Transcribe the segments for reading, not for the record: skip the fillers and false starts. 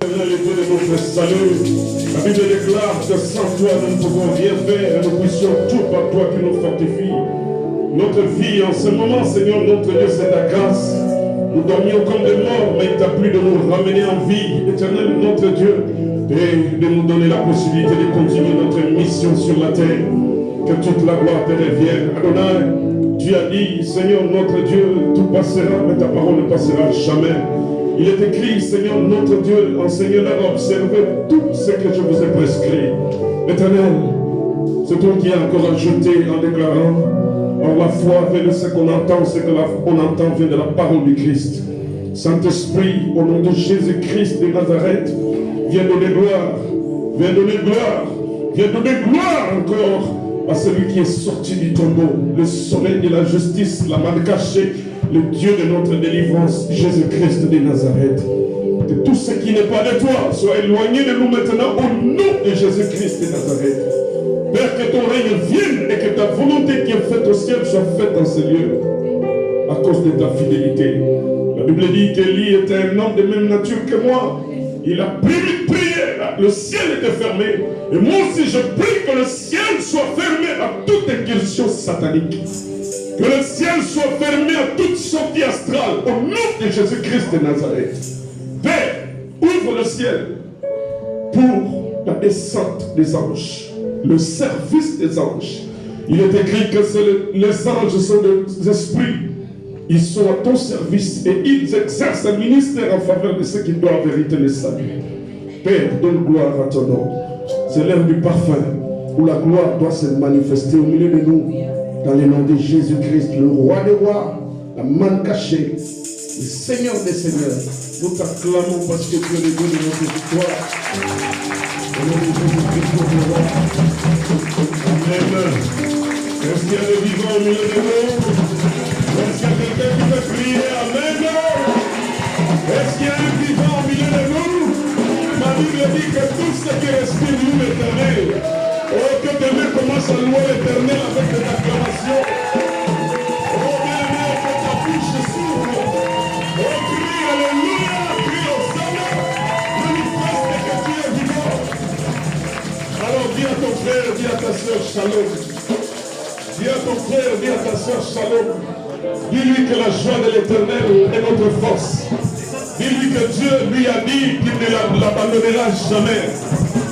Éternel, le Dieu de notre salut. La Bible déclare que sans toi, nous ne pouvons rien faire et nous puissions tout par toi qui nous fortifie. Notre vie en ce moment, Seigneur, notre Dieu, c'est ta grâce. Nous dormions comme des morts, mais il t'a plu de nous ramener en vie, Éternel, notre Dieu, et de nous donner la possibilité de continuer notre mission sur la terre. Que toute la gloire te revienne. Adonai, tu as dit, Seigneur, notre Dieu, tout passera, mais ta parole ne passera jamais. Il est écrit, Seigneur, notre Dieu, enseignez-leur à observer tout ce que je vous ai prescrit. Éternel, c'est toi qui as encore ajouté en déclarant, or la foi vient de ce qu'on entend, ce que on entend vient de la parole du Christ. Saint-Esprit, au nom de Jésus-Christ de Nazareth, viens donner gloire, viens donner gloire, viens donner gloire encore à celui qui est sorti du tombeau, le soleil de la justice, la main cachée, le Dieu de notre délivrance, Jésus-Christ de Nazareth. Que tout ce qui n'est pas de toi soit éloigné de nous maintenant au nom de Jésus-Christ de Nazareth. Père, que ton règne vienne et que ta volonté qui est faite au ciel soit faite dans ces lieux à cause de ta fidélité. La Bible dit qu'Élie était un homme de même nature que moi. Il a prié, le ciel était fermé. Et moi aussi je prie que le ciel soit fermé à toute incursion satanique. Que le ciel soit fermé à toute sortie astrale au nom de Jésus-Christ de Nazareth. Père, ouvre le ciel pour la descente des anges, le service des anges. Il est écrit que les anges sont des esprits. Ils sont à ton service et ils exercent un ministère en faveur de ceux qui doivent hériter le salut. Père, donne gloire à ton nom. C'est l'heure du parfum où la gloire doit se manifester au milieu de nous. Dans le nom de Jésus-Christ, le roi des rois, la main cachée, le Seigneur des seigneurs. Nous t'acclamons parce que tu es le Dieu de notre victoire. Au nom de Jésus-Christ, notre roi. Amen. Est-ce qu'il y a des vivants au milieu de nous? Est-ce qu'il y a quelqu'un qui peut crier Amen? Est-ce qu'il y a un vivant au milieu de nous? Ma Bible dit que tout ce qui respire loue l'Éternel. Oh, que tes mains commencent à louer l'Éternel avec des acclamations. Oh, bien-aimé, que ta bouche s'ouvre. Oh, crie Alléluia, crie au Seigneur. Manifeste que tu es vivant. Alors dis à ton frère, dis à ta soeur Shalom. Dis à ton frère, dis à ta soeur Shalom. Dis-lui que la joie de l'Éternel est notre force. Dis-lui que Dieu lui a dit qu'il ne l'abandonnera jamais.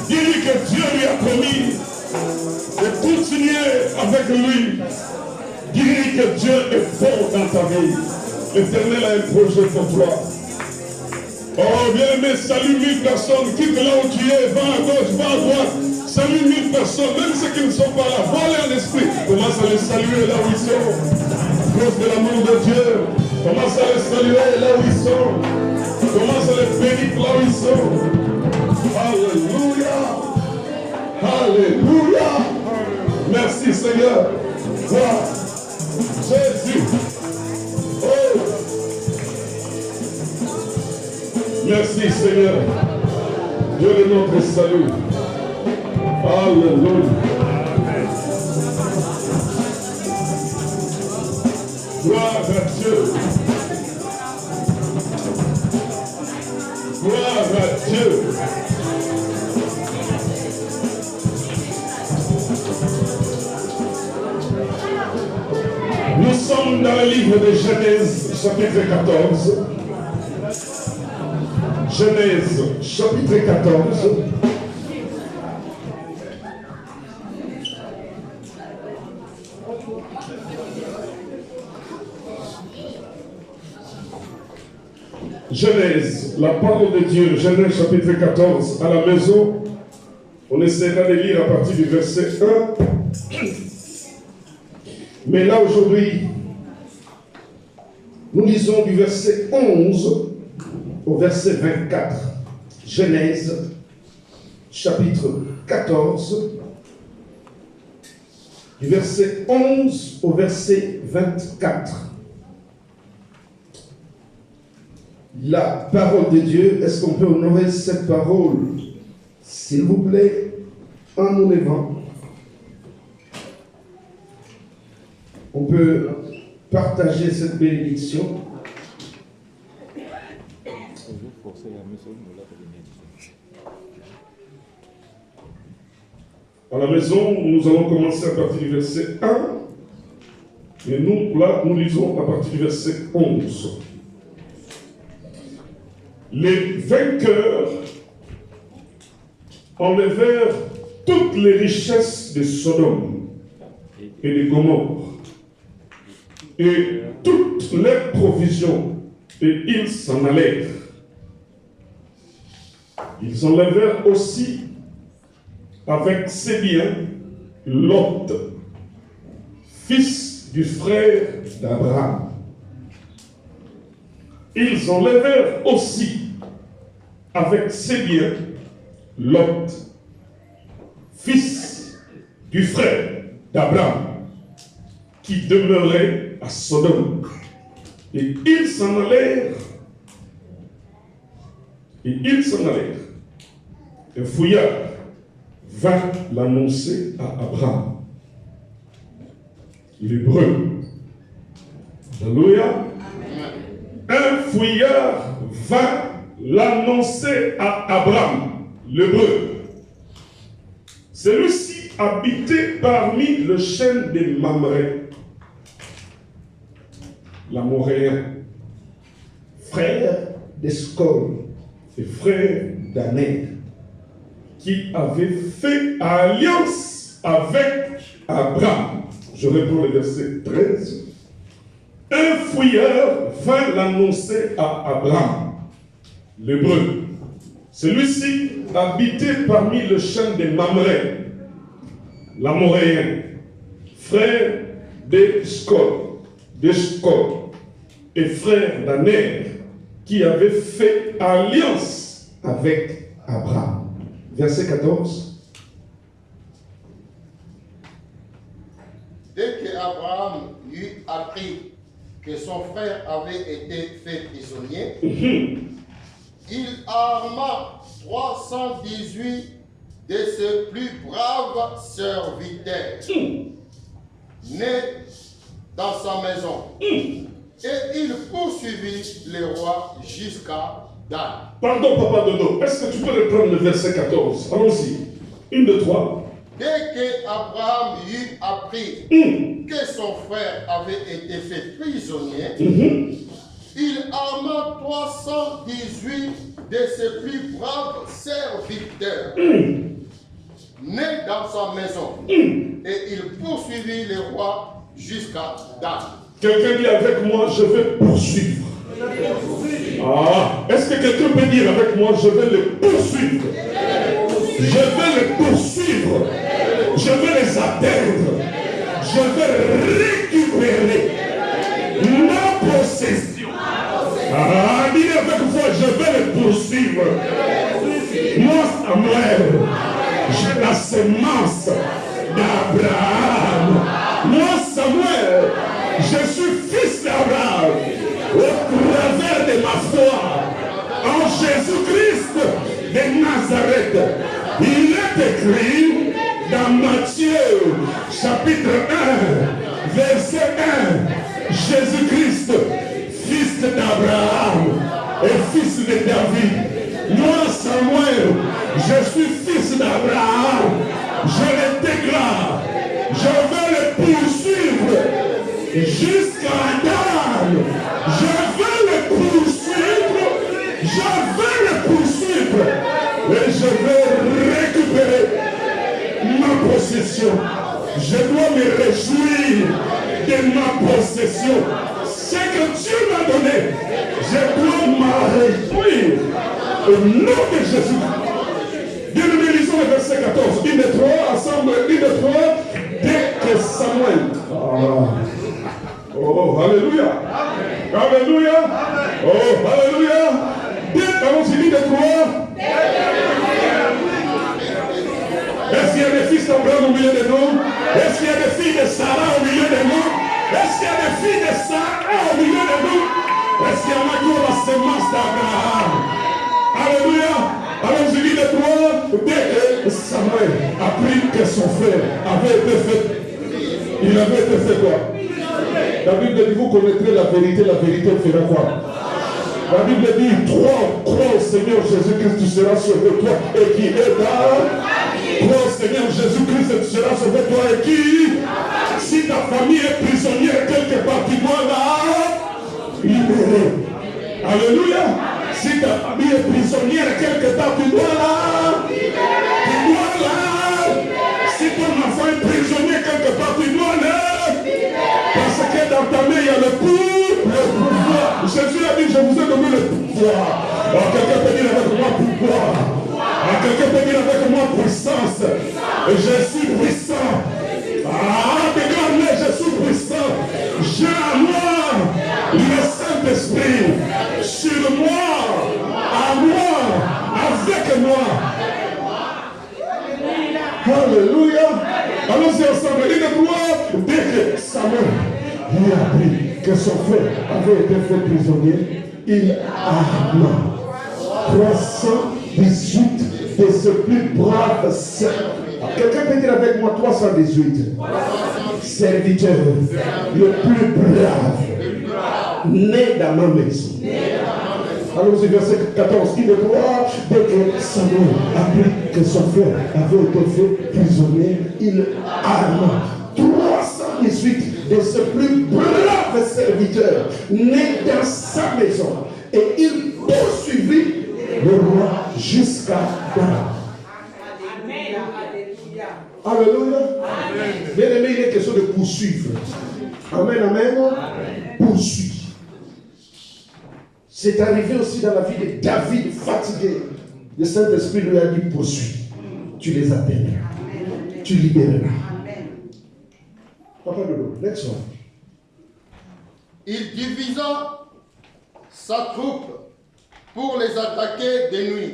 Dis-lui que Dieu lui a promis de continuer avec lui. Dis-lui que Dieu est bon dans ta vie. L'Éternel a un projet pour toi. Oh bien-aimé, salue 1000 personnes. Quitte là où tu es, va à gauche, va à droite. Salue 1000 personnes, même ceux qui ne sont pas là. Va-les en esprit. Commence à les saluer là où ils sont. À cause de l'amour de Dieu. Commence à les saluer là où ils sont. Commence à les bénir là où ils sont. Alléluia. Alléluia. Merci Seigneur. Gloire. Jésus. Oh. Merci Seigneur. Dieu est notre salut. Alléluia. Gloire à Dieu. Gloire à Dieu. Nous sommes dans le livre de Genèse, chapitre 14. Genèse, chapitre 14. Genèse, la parole de Dieu, Genèse chapitre 14, à la maison, on essaiera de lire à partir du verset 1. Mais là aujourd'hui, nous lisons du verset 11 au verset 24. Genèse, chapitre 14, du verset 11 au verset 24. La parole de Dieu, est-ce qu'on peut honorer cette parole, s'il vous plaît, en nous levant? On peut partager cette bénédiction. À la maison, nous allons commencer à partir du verset 1. Et nous, là, nous lisons à partir du verset 11. Les vainqueurs enlevèrent toutes les richesses de Sodome et de Gomorrhe et toutes leurs provisions, et ils s'en allèrent. Ils enlevèrent aussi avec ses biens Lot, fils du frère d'Abraham. Ils enlevèrent aussi avec ses biens Lot, fils du frère d'Abraham, qui demeurait à Sodome. Et ils s'en allèrent. Un fouillard vint l'annoncer à Abraham, l'hébreu. Alléluia. Un fouillard vint l'annoncer à Abraham, l'hébreu. Celui-ci habitait parmi le chêne des Mamré, l'Amoréen, frère d'Escol et frère d'Aner, qui avait fait alliance avec Abraham. Je reprends le verset 13. Un fouilleur vint l'annoncer à Abraham, l'hébreu. Celui-ci habitait parmi le chêne des Mamré, l'Amoréen, frère d'Escol et frère d'Aner, qui avait fait alliance avec Abraham. Verset 14. Dès qu'Abraham eut appris que son frère avait été fait prisonnier, il arma 318 de ses plus braves serviteurs, nés dans sa maison, et il poursuivit le roi jusqu'à Dan. Pardon, Papa Dodo, est-ce que tu peux reprendre le verset 14? Allons-y. 1, 2, 3. Dès qu'Abraham eut appris que son frère avait été fait prisonnier, il arma 318 de ses plus braves serviteurs, nés dans sa maison, et il poursuivit le roi jusqu'à Dan. Quelqu'un dit avec moi, je vais poursuivre. Ah, est-ce que quelqu'un peut dire avec moi, je vais les poursuivre? Je vais les poursuivre. Je vais les atteindre. Je vais récupérer ma possession. Ah, dis avec moi, je vais les poursuivre. Moi, Samuel, j'ai la semence d'Abraham. Moi, Samuel, je suis fils d'Abraham. Au travers de ma foi en Jésus-Christ de Nazareth. Il est écrit dans Matthieu chapitre 1 verset 1, Jésus-Christ, fils d'Abraham et fils de David. Moi, Samuel, je suis fils d'Abraham. Je le déclare. Je vais le poursuivre jusqu'à Dan. Je vais le poursuivre. Je vais le poursuivre. Et je vais récupérer ma possession. Je dois me réjouir de ma possession. Ce que Dieu m'a donné, je dois m'en réjouir. Au nom de Jésus. Bien, nous lisons le verset 14. 1 et 3, ensemble, 1 et 3. Dès que Samuel. Oh, alléluia. Alléluia. Oh, alléluia. Allons-y, 1 et 3. Est-ce qu'il y a des fils d'Abraham au milieu de nous? Est-ce qu'il y a des filles de Sarah au milieu de nous? Est-ce qu'il y a des filles de Sarah au milieu de nous? Est-ce qu'il y en a qui ont la semence d'Abraham? Alléluia. Allons-y, 1 et 3. Dès que Samuel apprit que son frère avait été fait, il avait été fait quoi? La Bible dit, vous connaîtrez la vérité vous fera quoi? La Bible dit, crois au Seigneur Jésus-Christ, tu seras sauvé, toi et qui est là. Crois au Seigneur Jésus-Christ, tu seras sauvé, toi et qui. Si ta famille est prisonnière quelque part, tu dois la libérer. Alléluia. Si ta famille est prisonnière quelque part, tu dois la libérer. Tu dois la. Si ton enfant est prisonnier quelque part, tu dois la libérer. Parce que dans ta main, il y a le pouvoir. Jésus a dit, je vous ai donné le pouvoir. Alors quelqu'un peut dire avec moi pouvoir. Alors quelqu'un peut dire avec moi puissance. Je suis puissant. Déclare-le, je suis puissant. J'ai à moi le Saint-Esprit sur moi, à moi, avec moi. Alléluia. Allons-y ensemble. Il est droit dès que Samuel lui a appris que son frère avait été fait prisonnier, il arma 318 de ses plus braves serviteurs. Quelqu'un peut dire avec moi 318 serviteurs, le plus brave, né dans ma maison. Allons-y, verset 14. Il est droit, dès que Samuel apprit que son frère avait été fait prisonnier, il arma 318 de ses plus braves serviteurs, nés dans sa maison. Et il poursuivit le roi jusqu'à Damas. Alléluia. Bien aimé, il est question de poursuivre. Amen, amen. Poursuivre. C'est arrivé aussi dans la vie de David fatigué. Le Saint-Esprit lui a dit poursuis. Tu les atteindras. Tu libéreras. Papa de l'eau, next one. Il divisa sa troupe pour les attaquer de nuit.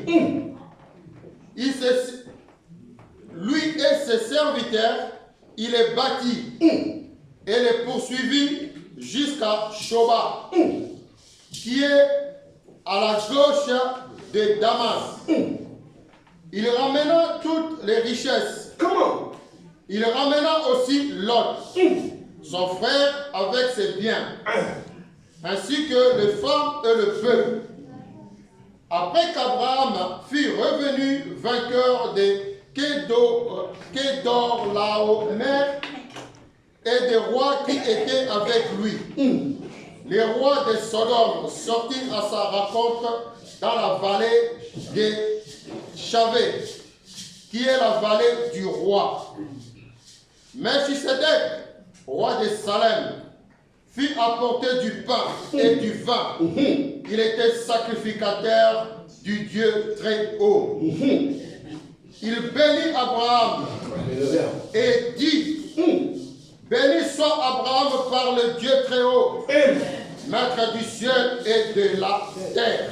Lui et ses serviteurs, il les battit et les poursuivit jusqu'à Shoba, qui est à la gauche de Damas. Il ramena toutes les richesses. Comment? Il ramena aussi Lot, son frère, avec ses biens, ainsi que les femmes et le peuple. Après qu'Abraham fut revenu vainqueur de Kedorlaomer et des rois qui étaient avec lui, les rois de Sodome sortirent à sa rencontre dans la vallée de Chavé, qui est la vallée du roi. Melchisedec, roi de Salem, fit apporter du pain et du vin. Il était sacrificateur du Dieu très haut. Il bénit Abraham et dit, béni soit Abraham par le Dieu très haut, maître du ciel et de la terre.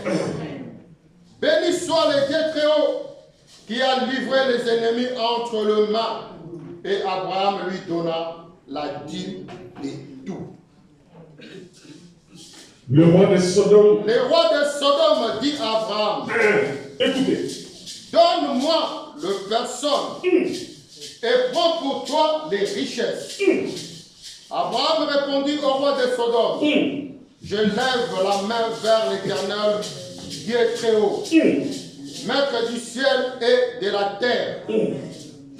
Béni soit le Dieu très haut qui a livré les ennemis entre les mains. Et Abraham lui donna la dîme et tout. Le roi de Sodome. Le roi de Sodome dit à Abraham, écoutez, donne-moi le personne et prends pour toi les richesses. Abraham répondit au roi de Sodome, je lève la main vers l'Éternel, Dieu très haut, maître du ciel et de la terre.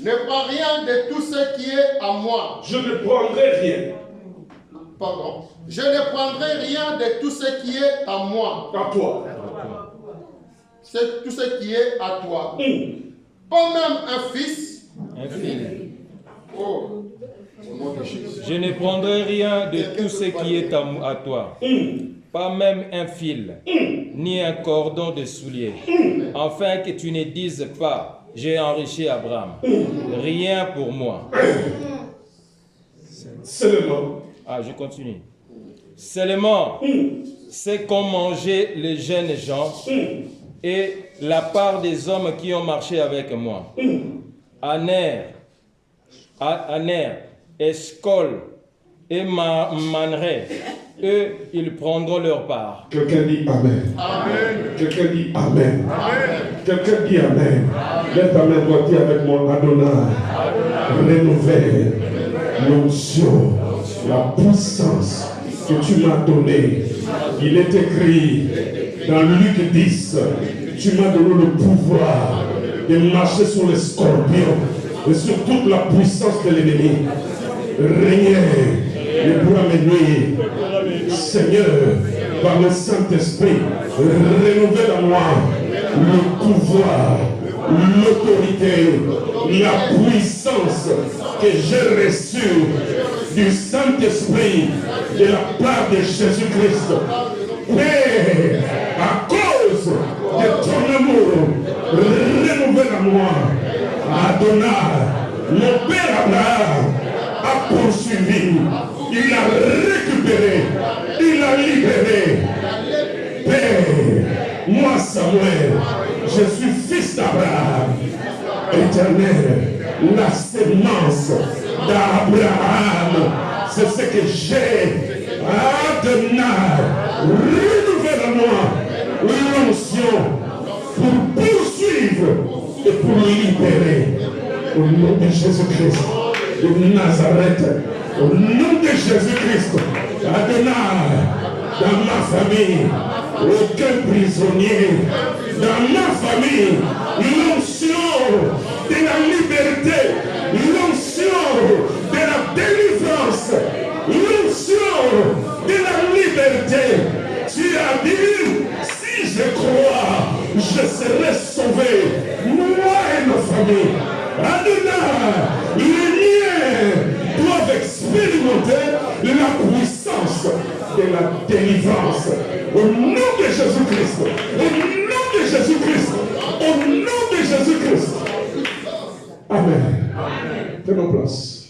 Ne prends rien de tout ce qui est à moi. Je ne prendrai rien. Pardon. Je ne prendrai rien de tout ce qui est à moi. À toi. C'est tout ce qui est à toi. Pas même un fils. Un fils. Oh. Je ne prendrai rien de tout ce qui est à toi. Pas même un fil, ni un cordon de soulier. Afin que tu ne dises pas, j'ai enrichi Abraham. Rien pour moi. Seulement. Ah, je continue. Seulement, c'est qu'ont mangé les jeunes gens et la part des hommes qui ont marché avec moi. Aner, Escol et Manré, eux, ils prendront leur part. Quelqu'un dit Amen. Amen. Quelqu'un dit Amen. Amen. Quelqu'un dit Amen. Lève ta main droite avec moi, Adonai. Rénouvelle l'onction, la puissance que tu m'as donnée. Il est écrit Dans Luc 10, tu m'as donné le pouvoir de marcher sur les scorpions et sur toute la puissance de l'ennemi. Rien ne pourra me nuire. Seigneur, par le Saint-Esprit, renouvelle à moi le pouvoir, l'autorité, la puissance que j'ai reçue du Saint-Esprit de la part de Jésus-Christ. Père, à cause de ton amour, renouvelle à moi. Adonai, mon père Abraham a poursuivi, il a récupéré, il a libéré. Père, moi Samuel, je suis fils d'Abraham. Éternel, la sémence d'Abraham, c'est ce que j'ai. Adonai, renouvelle à moi l'onction pour poursuivre et pour libérer. Au nom de Jésus-Christ de Nazareth, au nom de Jésus-Christ, Adonai, dans ma famille, aucun prisonnier, dans ma famille, l'onction de la liberté, l'onction de la délivrance, l'onction de la liberté. Tu as dit, si je crois, je serai sauvé, moi et ma famille. Adonai, les miens doivent expérimenter la puissance de la délivrance. Au nom de Jésus-Christ, au nom de Jésus-Christ, au nom de Jésus-Christ. Amen. Prenons place.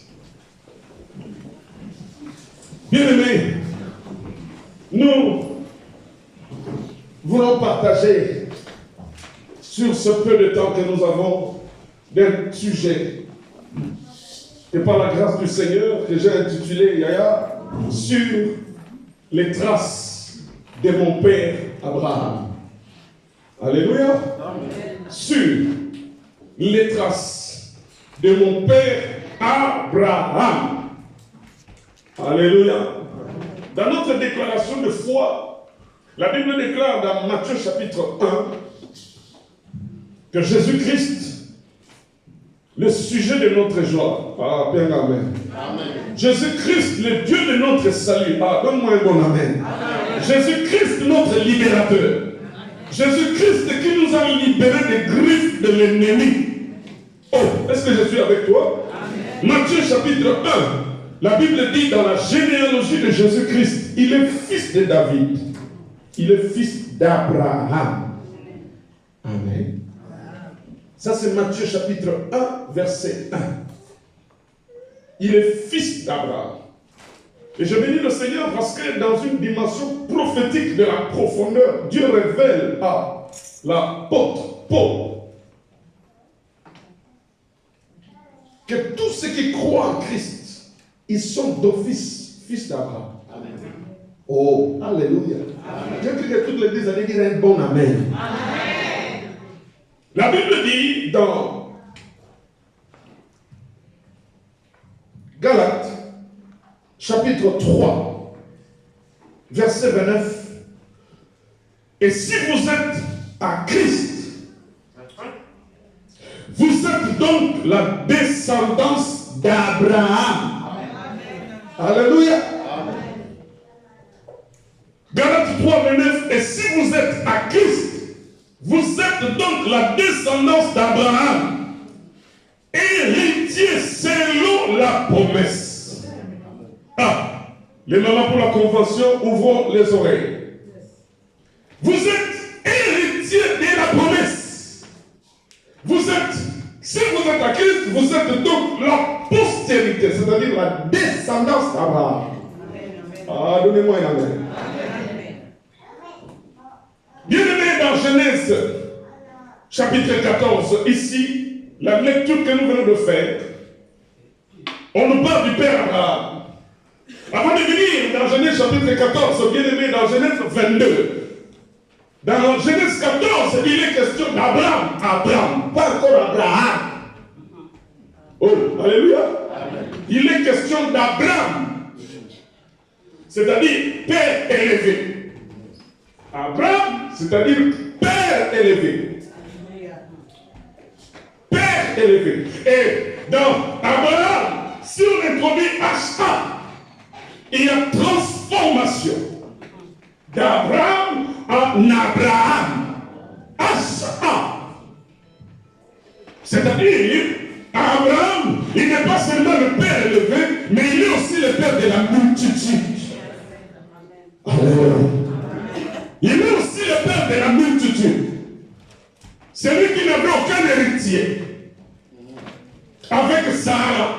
Bien-aimés, nous voulons partager sur ce peu de temps que nous avons d'un sujet et par la grâce du Seigneur que j'ai intitulé Yaya sur les traces de mon père Abraham. Alléluia. Amen. Sur les traces de mon père Abraham. Alléluia. Dans notre déclaration de foi, la Bible déclare dans Matthieu chapitre 1 que Jésus-Christ, le sujet de notre joie. Ah, Père, amen. Amen. Jésus-Christ, le Dieu de notre salut. Ah, donne-moi un bon amen. Amen. Jésus-Christ, notre libérateur. Jésus-Christ qui nous a libérés des griffes de l'ennemi. Oh, est-ce que je suis avec toi? Amen. Matthieu chapitre 1. La Bible dit dans la généalogie de Jésus-Christ, il est fils de David. Il est fils d'Abraham. Amen. Ça, c'est Matthieu chapitre 1, verset 1. Il est fils d'Abraham. Et je bénis le Seigneur parce que dans une dimension prophétique de la profondeur, Dieu révèle à l'apôtre Paul que tous ceux qui croient en Christ, ils sont d'office fils d'Abraham. Amen. Oh, alléluia. Je prie que toutes les deux années dire un bon amen. Amen. La Bible dit dans Galates, chapitre 3, verset 29, et si vous êtes à Christ, vous êtes donc la descendance d'Abraham. Alléluia. Galates 3, 29, et si vous êtes à Christ, vous êtes donc la descendance d'Abraham, héritier selon la promesse. Ah, les mamans pour la convention, ouvrons les oreilles. Vous êtes héritier de la promesse. Vous êtes, si vous êtes à Christ, vous êtes donc la postérité, c'est-à-dire la descendance d'Abraham. Ah, donnez-moi un amen. Bien-aimé dans Genèse, chapitre 14, ici, la lecture que nous venons de faire, on nous parle du Père Abraham. Avant de venir dans Genèse chapitre 14, bien-aimé dans Genèse 22, dans Genèse 14, il est question d'Abraham. Abraham, pas encore Abraham. Oh, alléluia. Il est question d'Abraham, c'est-à-dire Père élevé. Abraham, c'est-à-dire père élevé. Père élevé. Et dans Abraham, si on introduit H.A., il y a transformation d'Abraham en Abraham. H.A. C'est-à-dire, Abraham, il n'est pas seulement le père élevé, mais il est aussi le père de la multitude. Alléluia. Il est aussi le père de la multitude. Celui qui n'avait aucun héritier. Avec Sarah.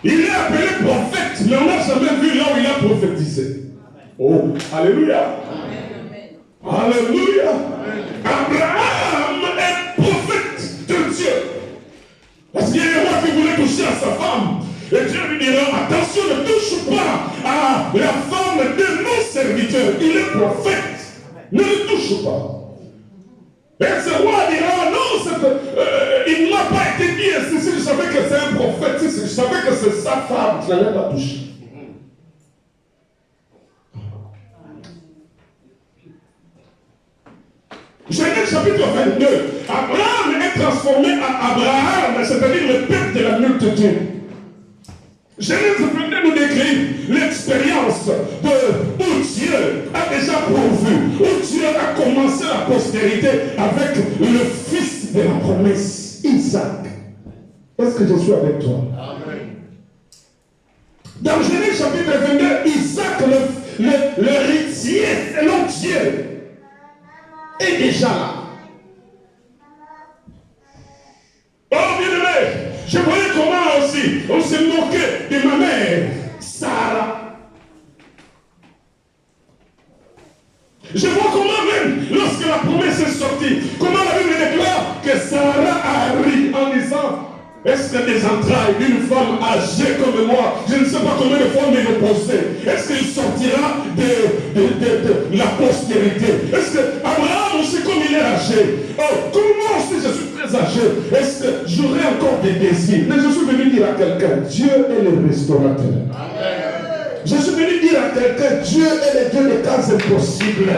Il est appelé prophète, mais on n'a jamais vu là où il a prophétisé. Oh, alléluia. Alléluia. Abraham est prophète de Dieu. Parce qu'il y a un roi qui voulait toucher à sa femme. Et Dieu lui dira, attention, ne touche pas à la femme de mon serviteur. Il est prophète. Ne le touche pas. Et ce roi dira, non, il ne m'a pas été dit ainsi. Si je savais que c'est un prophète, si je savais que c'est sa femme, je n'allais pas toucher. Genèse chapitre 22. Abraham est transformé en Abraham, c'est-à-dire le père de la multitude. Genèse 22 nous décrit l'expérience où Dieu a déjà pourvu, où Dieu a commencé la postérité avec le fils de la promesse, Isaac. Est-ce que je suis avec toi? Amen. Dans Genèse chapitre 22, Isaac, l'héritier selon Dieu, est déjà là. Oh bien-aimé, je voyais comment aussi on se moquait de ma mère, Sarah. Je vois comment même, lorsque la promesse est sortie, comment la Bible déclare que Sarah a ri en disant, est-ce que des entrailles d'une femme âgée comme moi, je ne sais pas combien de fois me poser, est-ce qu'il sortira de la postérité? Est-ce que Abraham aussi comme il est âgé, oh, comme moi aussi je suis très âgé, est-ce que j'aurai encore des désirs? Mais je suis venu dire à quelqu'un, Dieu est le restaurateur. Amen. Je suis venu dire à quelqu'un, Dieu est le Dieu des cas impossibles.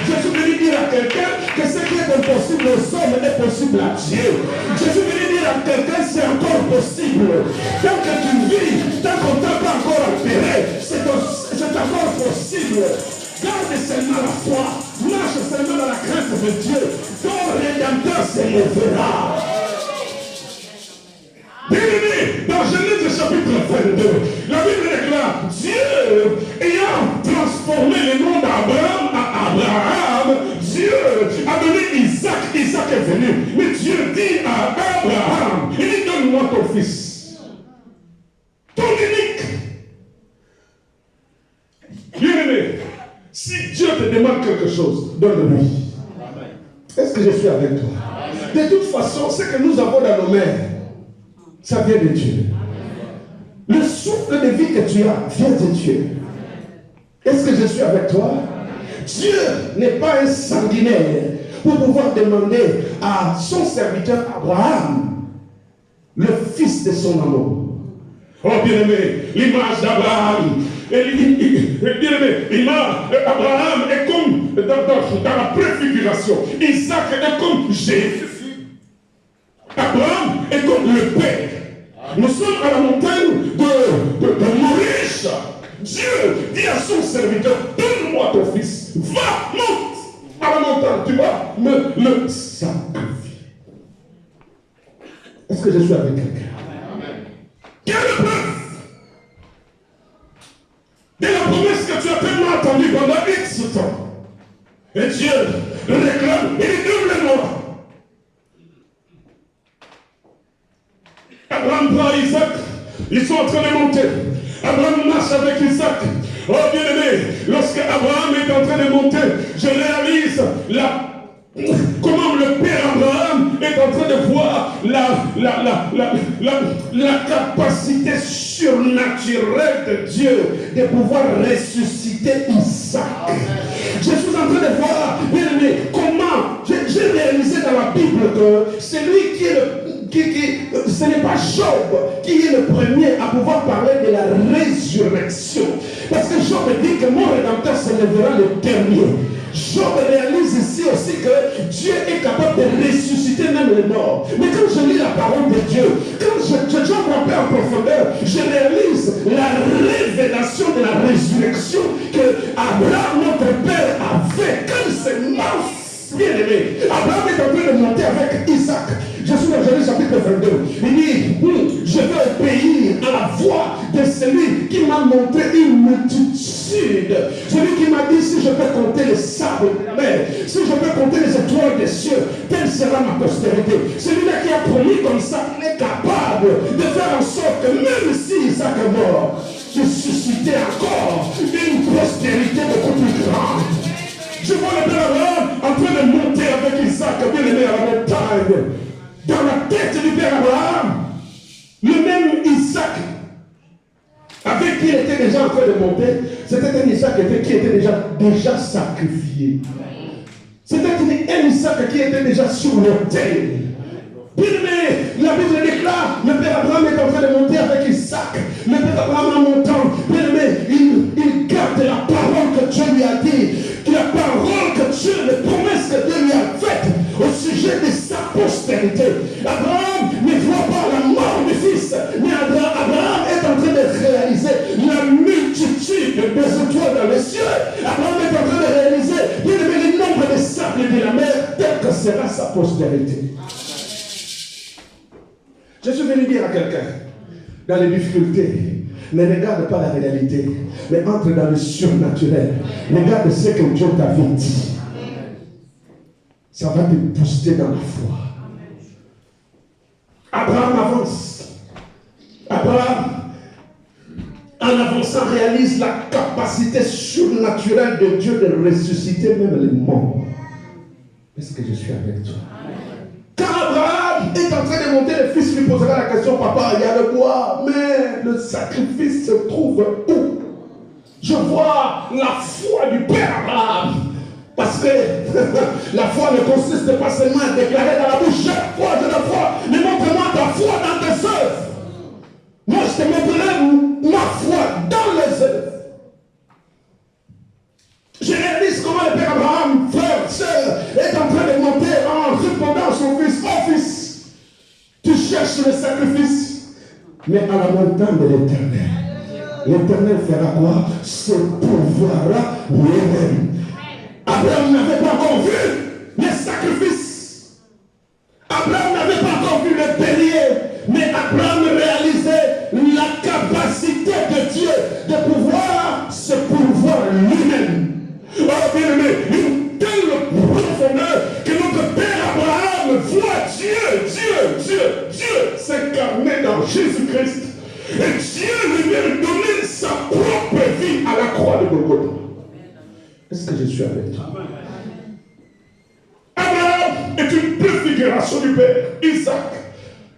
Je suis venu dire à quelqu'un que ce qui est impossible aux hommes est possible à Dieu. Je suis venu dire à quelqu'un, c'est encore possible. Tant que tu vis, tant qu'on ne t'a pas encore opéré, c'est encore possible. Garde seulement la foi, marche seulement dans la crainte de Dieu. Ton Rédempteur s'élèvera. Bien-aimé, dans Genèse chapitre 22, la Bible déclare, Dieu ayant transformé le nom d'Abraham à Abraham, Dieu a donné Isaac, Isaac est venu. Mais Dieu dit à Abraham, il dit, donne-moi ton fils, ton unique. Bien-aimé, si Dieu te demande quelque chose, donne-lui. Est-ce que je suis avec toi? De toute façon, ce que nous avons dans nos mains, ça vient de Dieu. Le souffle de vie que tu as vient de Dieu. Est-ce que je suis avec toi? Dieu n'est pas un sanguinaire pour pouvoir demander à son serviteur Abraham le fils de son amour. Oh bien-aimé, l'image d'Abraham. Bien-aimé, Abraham est comme dans la préfiguration. Isaac est comme Jésus. Abraham est comme le Père. Nous sommes à la montagne de Maurice. Dieu dit à son serviteur, donne-moi ton fils. Va, monte à la montagne. Tu vas le sacrifier. Est-ce que je suis avec quelqu'un? Quelle preuve de la promesse que tu as tellement attendue pendant X temps? Et Dieu le réclame, il dit, donne-le-moi. Abraham prend Isaac, ils sont en train de monter. Abraham marche avec Isaac. Oh bien-aimé, lorsque Abraham est en train de monter, je réalise comment le père Abraham est en train de voir la capacité surnaturelle de Dieu de pouvoir ressusciter Isaac. Je suis en train de voir, bien-aimé, comment j'ai réalisé dans la Bible que celui qui est ce n'est pas Job qui est le premier à pouvoir parler de la résurrection. Parce que Job dit que mon Rédempteur se s'élèvera le dernier. Job réalise ici aussi que Dieu est capable de ressusciter même les morts. Mais quand je lis la parole de Dieu, quand je vois en profondeur, je réalise la révélation de la résurrection que Abraham, notre père, avait quand il s'est mort. Bien aimé, Abraham est en train de monter avec Isaac. Je suis dans Genèse chapitre 22. Il dit, je vais obéir à la voix de celui qui m'a montré une multitude. Celui qui m'a dit, si je peux compter les sables de la mer, si je peux compter les étoiles des cieux, telle sera ma postérité. Celui-là qui a promis comme ça, il est capable de faire en sorte que même si Isaac est mort, de susciter encore une postérité beaucoup plus grande. Je vois le père Abraham en train de monter avec Isaac, bien aimé, à la montagne. Dans la tête du père Abraham, le même Isaac, avec qui il était déjà en train de monter, c'était un Isaac qui était déjà sacrifié. C'était un Isaac qui était déjà sur l'autel. Bien aimé, la Bible déclare, le père Abraham est en train de monter avec Isaac. Le père Abraham en montant, bien aimé, il garde la parole que Dieu lui a dit. La parole que Dieu, les promesses que Dieu lui a faites au sujet de sa postérité. Abraham ne voit pas la mort du fils, mais Abraham est en train de réaliser la multitude des étoiles dans les cieux. Abraham est en train de réaliser, bien aimé, le nombre des sables de la mer, tel que sera sa postérité. Je suis venu dire à quelqu'un, dans les difficultés, ne regarde pas la réalité, mais entre dans le surnaturel. Regarde ce que Dieu t'avait dit. Ça va te booster dans la foi. Abraham avance. Abraham, en avançant, réalise la capacité surnaturelle de Dieu de ressusciter même les morts. Est-ce que je suis avec toi? Quand Abraham est en train de monter, le fils lui posera la question, papa, il y a le bois, mais le sacrifice se trouve où? Je vois la foi du père Abraham. Parce que la foi ne consiste pas seulement à déclarer dans la bouche, je crois, mais montre-moi ta foi dans tes œuvres. Moi, je te montrerai ma foi dans les œuvres. Je réalise comment le père Abraham, frère, sœur, est en train de monter en répondant à son fils. Oh fils, tu cherches le sacrifice, mais à la montagne de l'Éternel. L'Éternel fera quoi? Se pourvoira lui-même. Abraham n'avait pas encore vu les sacrifices. Abraham n'avait pas encore vu le bélier, mais Abraham réalisait la capacité de Dieu de pouvoir se pourvoir lui-même. Oh bien-aimé, une telle profondeur que notre père Abraham voit Dieu s'incarner dans Jésus-Christ. Et Dieu lui vient donner sa propre vie à la croix de Golgotha. Est-ce que je suis avec toi? Abraham est une préfiguration du père. Isaac,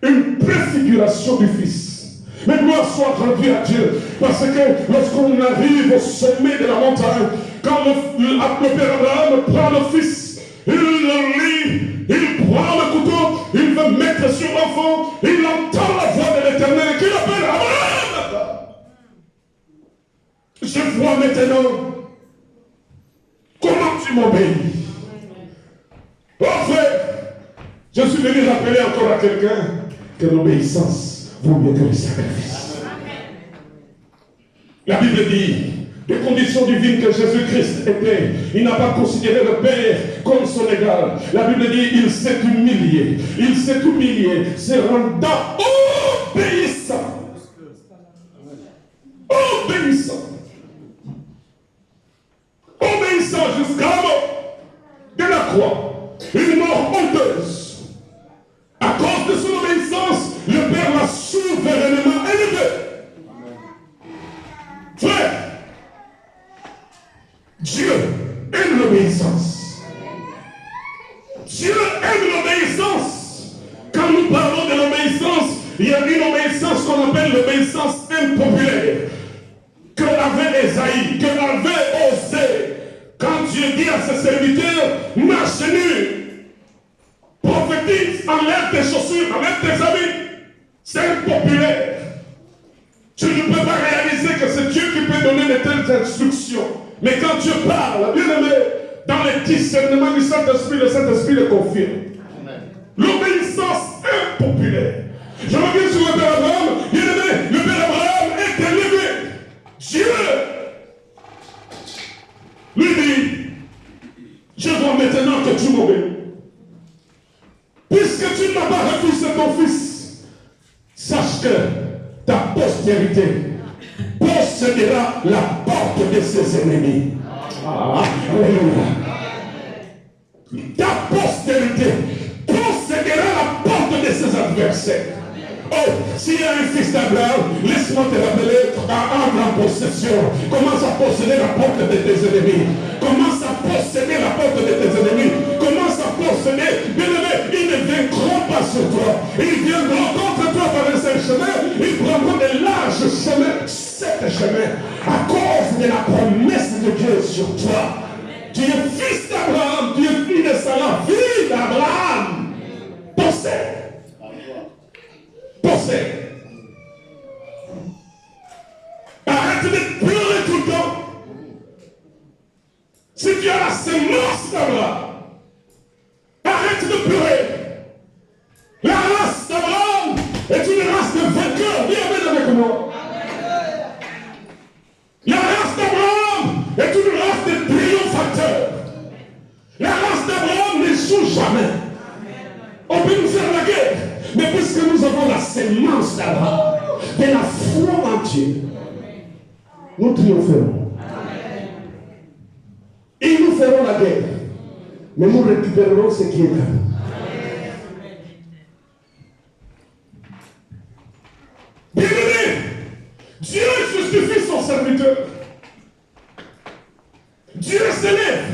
une préfiguration du fils. Mais gloire soit rendue à Dieu. Parce que lorsqu'on arrive au sommet de la montagne, quand le père Abraham prend le fils, il le lit, il prend le couteau, il veut mettre sur l'enfant, il entend la voix de l'Éternel qui l'appelle Abraham. Je vois maintenant comment tu m'obéis. Oh frère, je suis venu rappeler encore à quelqu'un que l'obéissance vaut mieux que le sacrifice. La Bible dit, des conditions divines que Jésus-Christ était, il n'a pas considéré le Père comme son égal. La Bible dit, il s'est humilié, se rendant obéissant. Obéissant jusqu'à la mort de la croix, une mort honteuse. À cause de son obéissance, le Père l'a souverainement élevé. Frère, Dieu aime l'obéissance. Dieu aime l'obéissance. Quand nous parlons de l'obéissance, il y a une obéissance qu'on appelle l'obéissance impopulaire. Que avait Esaïe, que avait Osée. Quand Dieu dit à ses serviteurs, marche nu, prophétise, enlève tes chaussures, enlève tes habits. C'est impopulaire. Tu ne peux pas réaliser que c'est Dieu qui peut donner de telles instructions. Mais quand Dieu parle, bien aimé, dans les discernements du Saint-Esprit, le Saint-Esprit le confirme. L'obéissance impopulaire. Je reviens sur le Père Abraham. Bien aimé, le Père Abraham est élevé. Dieu lui dit, je vois maintenant que tu m'obéis. Puisque tu n'as pas refusé ton fils, sache que ta postérité possédera la porte de ses ennemis. Alléluia. Ta postérité possédera la porte de ses adversaires. Oh, s'il y a un fils d'Abraham, laisse-moi te rappeler à entrer en possession. Commence à posséder la porte de tes ennemis. Commence à posséder la porte de tes ennemis. Commence à posséder. Bien aimé, ils ne vaincront pas sur toi. Ils viendront contre toi par un seul chemin. Ils prendront de larges chemins. Sept chemins. À cause de la promesse de Dieu sur toi. Tu es fils d'Abraham. Tu es fils de Sarah. Fils d'Abraham. Possède. Possède. Arrête de pleurer tout le temps. Si tu as la semence d'Abraham, arrête de pleurer. La race d'Abraham est une race de vainqueurs. Viens avec moi. La race d'Abraham est une race de triomphateurs. La race d'Abraham n'échoue jamais. On peut nous faire la guerre. Mais puisque nous avons la semence d'Abraham, de la foi en Dieu, nous triompherons. Et nous ferons la guerre. Mais nous récupérerons ce qui est à nous. Bien-aimé, Dieu justifie son serviteur. Dieu s'élève.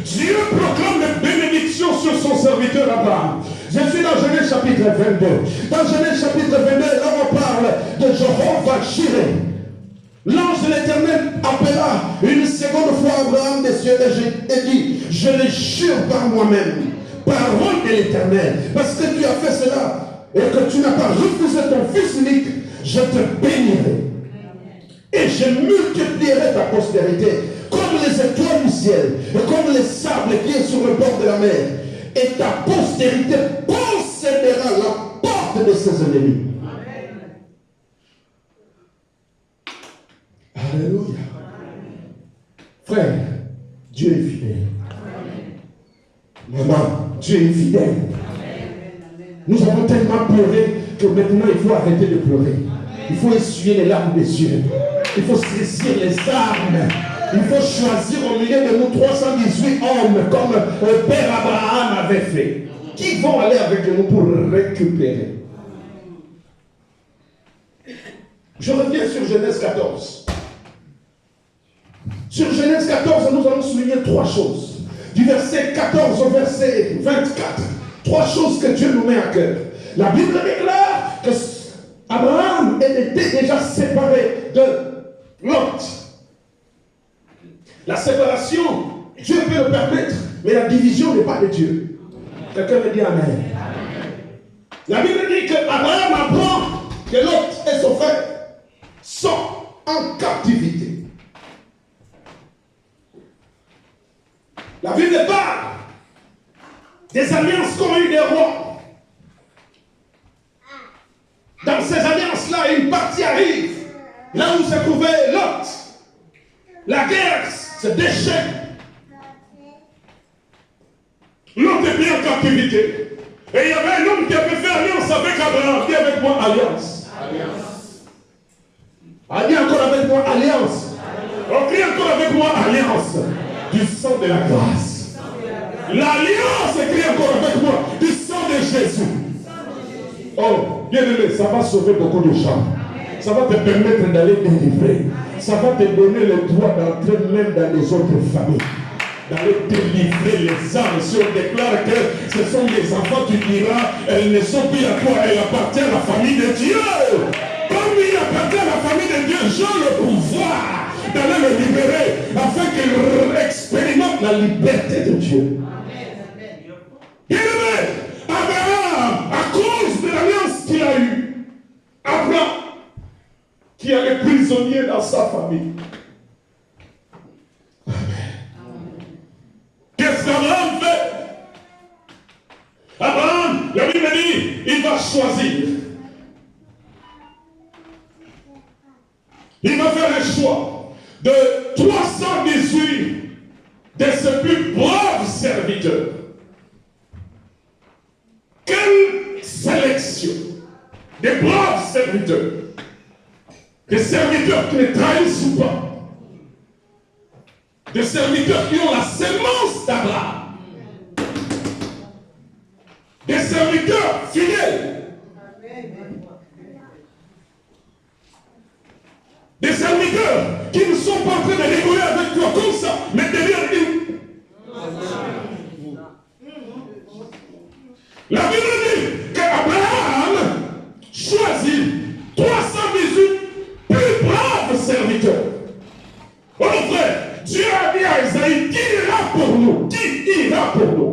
Dieu proclame les bénédictions sur son serviteur Abraham. Je suis dans Genèse chapitre 22. Dans Genèse chapitre 22, là on parle de Jehovah Jireh. L'ange de l'Éternel appela une seconde fois Abraham des cieux et dit, je le jure par moi-même, parole de l'Éternel, parce que tu as fait cela et que tu n'as pas refusé ton fils unique, je te bénirai. Et je multiplierai ta postérité comme les étoiles du ciel et comme les sables qui est sur le bord de la mer. Et ta postérité possédera la porte de ses ennemis. Alléluia. Frère, Dieu est fidèle. Maman, Dieu est fidèle. Nous avons tellement pleuré que maintenant il faut arrêter de pleurer. Il faut essuyer les larmes des yeux. Il faut saisir les armes. Il faut choisir au milieu de nous 318 hommes comme le Père Abraham avait fait. Qui vont aller avec nous pour récupérer. Je reviens sur Genèse 14. Sur Genèse 14, nous allons souligner trois choses. Du verset 14 au verset 24. Trois choses que Dieu nous met à cœur. La Bible déclare que Abraham était déjà séparé de Lot. La séparation, Dieu peut le permettre, mais la division n'est pas de Dieu. Quelqu'un me dit Amen. La Bible dit qu'Abraham apprend que Lot et son frère sont en captivité. La Bible parle des alliances qu'ont eu des rois. Dans ces alliances-là, une partie arrive là où se trouvait Lot. La guerre se déchaîne. Lot est bien en captivité. Et il y avait un homme qui avait fait alliance avec Abraham. Qui avec moi alliance? Alliance. Ah, dis encore avec moi alliance. On crie encore avec moi alliance. Du sang de la grâce. L'alliance écrit encore avec moi. Du sang de Jésus. Oh, bien aimé, ça va sauver beaucoup de gens. Ça va te permettre d'aller délivrer. Ça va te donner le droit d'entrer même dans les autres familles. D'aller délivrer les âmes. Si on déclare que ce sont des enfants, tu diras, elles ne sont plus à toi, elles appartiennent à la famille de Dieu. Comme il appartient à la famille de Dieu, j'ai le pouvoir d'aller le libérer afin qu'il expérimente la liberté de Dieu. Bien aimé, Abraham, à cause de l'alliance qu'il a eue, Abraham, qui allait prisonnier dans sa famille. choisir. Il va faire un choix de 318 de ses plus braves serviteurs. Quelle sélection! Des braves serviteurs. Des serviteurs qui ne trahissent pas. Des serviteurs qui ont la sémence d'Abraham. Des serviteurs fidèles. Des serviteurs qui ne sont pas en train de rigoler avec toi comme ça, mais derrière une. La Bible dit qu'Abraham choisit 318 plus braves serviteurs. Oh frère, Dieu a dit à Isaïe, qui ira pour nous? Qui ira pour nous?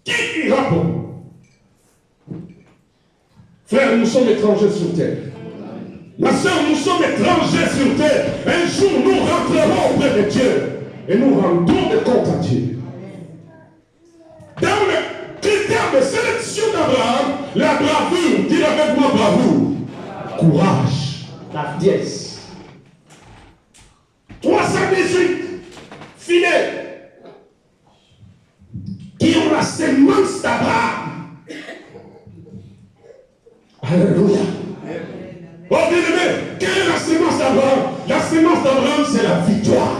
Qui ira pour nous? Frère, nous sommes étrangers sur terre. Ma soeur, nous sommes étrangers sur terre. Un jour, nous rentrerons auprès de Dieu et nous rendrons des comptes à Dieu. Dans le critère de sélection d'Abraham, la bravoure, dis avec moi bravoure, courage, la pièce. 318 fidèles qui ont la sémence d'Abraham. Alléluia. Oh bien-aimé, quelle est la sémence d'Abraham? La sémence d'Abraham, c'est la victoire.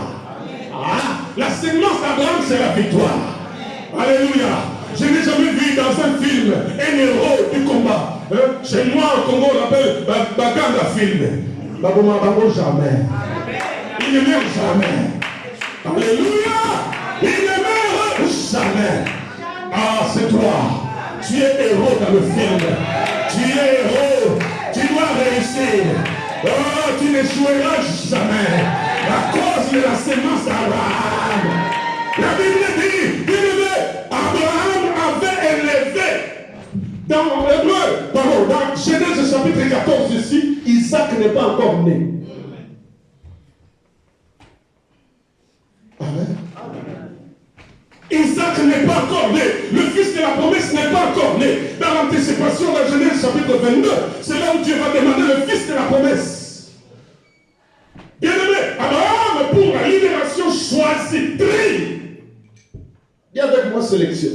Ah, la sémence d'Abraham, c'est la victoire. Alléluia. Je n'ai jamais vu dans un film un héros du combat. Chez moi, au Congo, on l'appelle Baganda film. Baboma Bango, jamais. Il ne meurt jamais. Alléluia. Il ne meurt jamais. Ah, c'est toi. Tu es héros dans le film. Tu es héros. Tu dois réussir. Oh, tu n'échoueras jamais. À cause de la sémence d'Abraham. La Bible dit, Abraham avait élevé. Dans Hébreu, pardon, dans Genèse chapitre 14 ici, Isaac n'est pas encore né. Amen. Isaac n'est pas encore né. Le fils de la promesse n'est pas encore né. Dans l'anticipation de Genèse chapitre 22, c'est là où Dieu va demander le fils de la promesse. Bien-aimé, Abraham, pour la libération, choisit, trie. Dis avec moi sélection.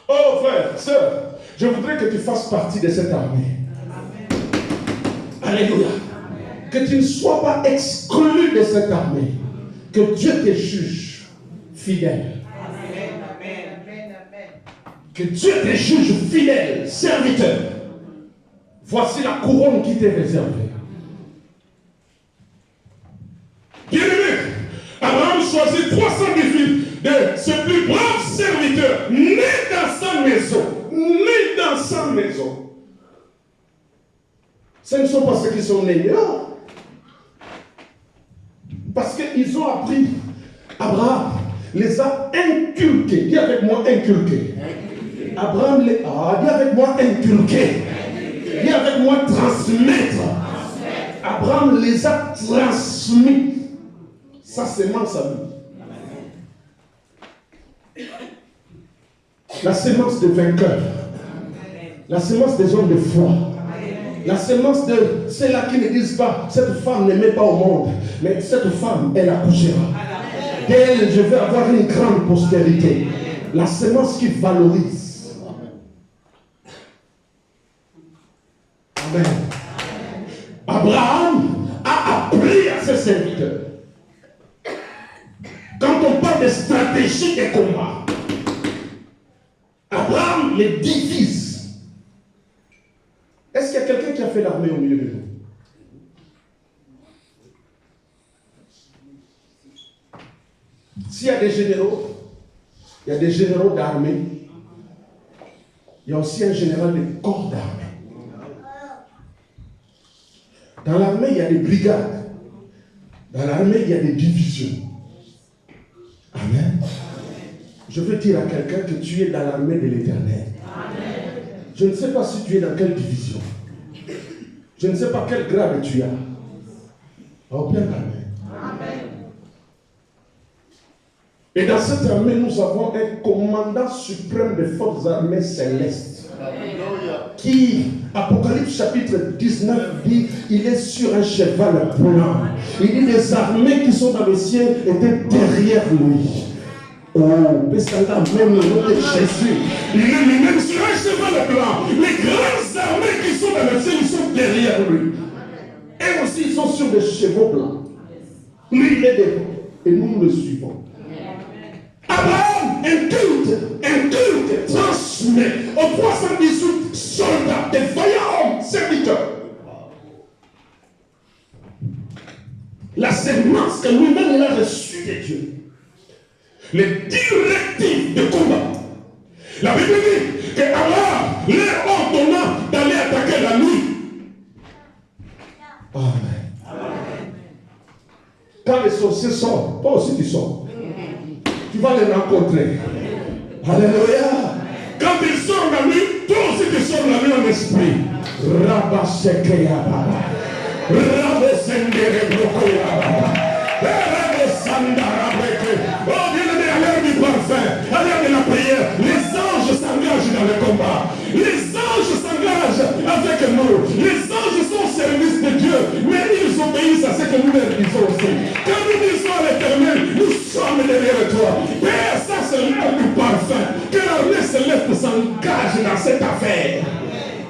Oh frère, sœur, je voudrais que tu fasses partie de cette armée. Amen. Alléluia. Amen. Que tu ne sois pas exclu de cette armée. Que Dieu te juge fidèle. Amen. Que Dieu te juge fidèle, serviteur. Voici la couronne qui t'est réservée. Bien-aimé, Abraham choisit 318 de ses plus braves serviteurs, nés dans sa maison. Nés dans sa maison. Ce ne sont pas ceux qui sont nés dehors. Parce qu'ils ont appris. Abraham les a inculqués. Dis avec moi inculqués. Abraham les a. Dis avec moi inculqués. Dis avec moi transmettre. Abraham les a transmis. Sa sémence à lui. La sémence des vainqueurs. La sémence des hommes de foi. La sémence de ceux-là qui ne disent pas cette femme ne met pas au monde, mais cette femme, elle accouchera. D'elle, je vais avoir une grande postérité. La sémence qui valorise. Amen. Abraham a appris à ses serviteurs. Quand on parle de stratégie des combats, Abraham les divise. Est-ce qu'il y a quelqu'un qui a fait l'armée au milieu de nous? S'il y a des généraux, il y a des généraux d'armée, il y a aussi un général de corps d'armée. Dans l'armée, il y a des brigades. Dans l'armée, il y a des divisions. Amen. Je veux dire à quelqu'un que tu es dans l'armée de l'Éternel. Je ne sais pas si tu es dans quelle division. Je ne sais pas quel grade tu as. Oh bien, amen. Amen. Et dans cette armée, nous avons un commandant suprême des forces armées célestes. Qui, Apocalypse chapitre 19 dit, il est sur un cheval blanc. Il dit, les armées qui sont dans le ciel étaient derrière lui. Oh, Bessala, même le nom de Jésus. Il est lui-même sur un cheval blanc. Les grandes armées qui sont dans le ciel, ils sont derrière lui. Et aussi, ils sont sur des chevaux blancs. Lui, il est devant. Et nous le suivons. Abraham, un culte transmet aux 318 soldats, des vaillants hommes, serviteurs. La sémence que lui-même il a reçue de Dieu. Les directives de combat. La Bible dit que Allah leur ordonna d'aller attaquer la nuit. Amen. Quand les sorciers sortent, toi aussi tu sors. Tu vas les rencontrer. Alléluia. Quand ils sortent la nuit, toi aussi tu sors la nuit en esprit. Rabba Shekeyaba. Rabba Sendere Brokoyaba. Rabba Sandara Breke. Oh, bien-aimé, à l'heure du parfum, à l'heure de la prière, les anges s'engagent dans le combat. Les anges s'engagent avec nous. Les anges sont au service de Dieu, mais ils obéissent à ce que nous leur disons aussi. Quand nous disons à l'Éternel, nous sommes derrière toi. Père, ça c'est l'heure du parfum. Que l'armée céleste s'engage dans cette affaire.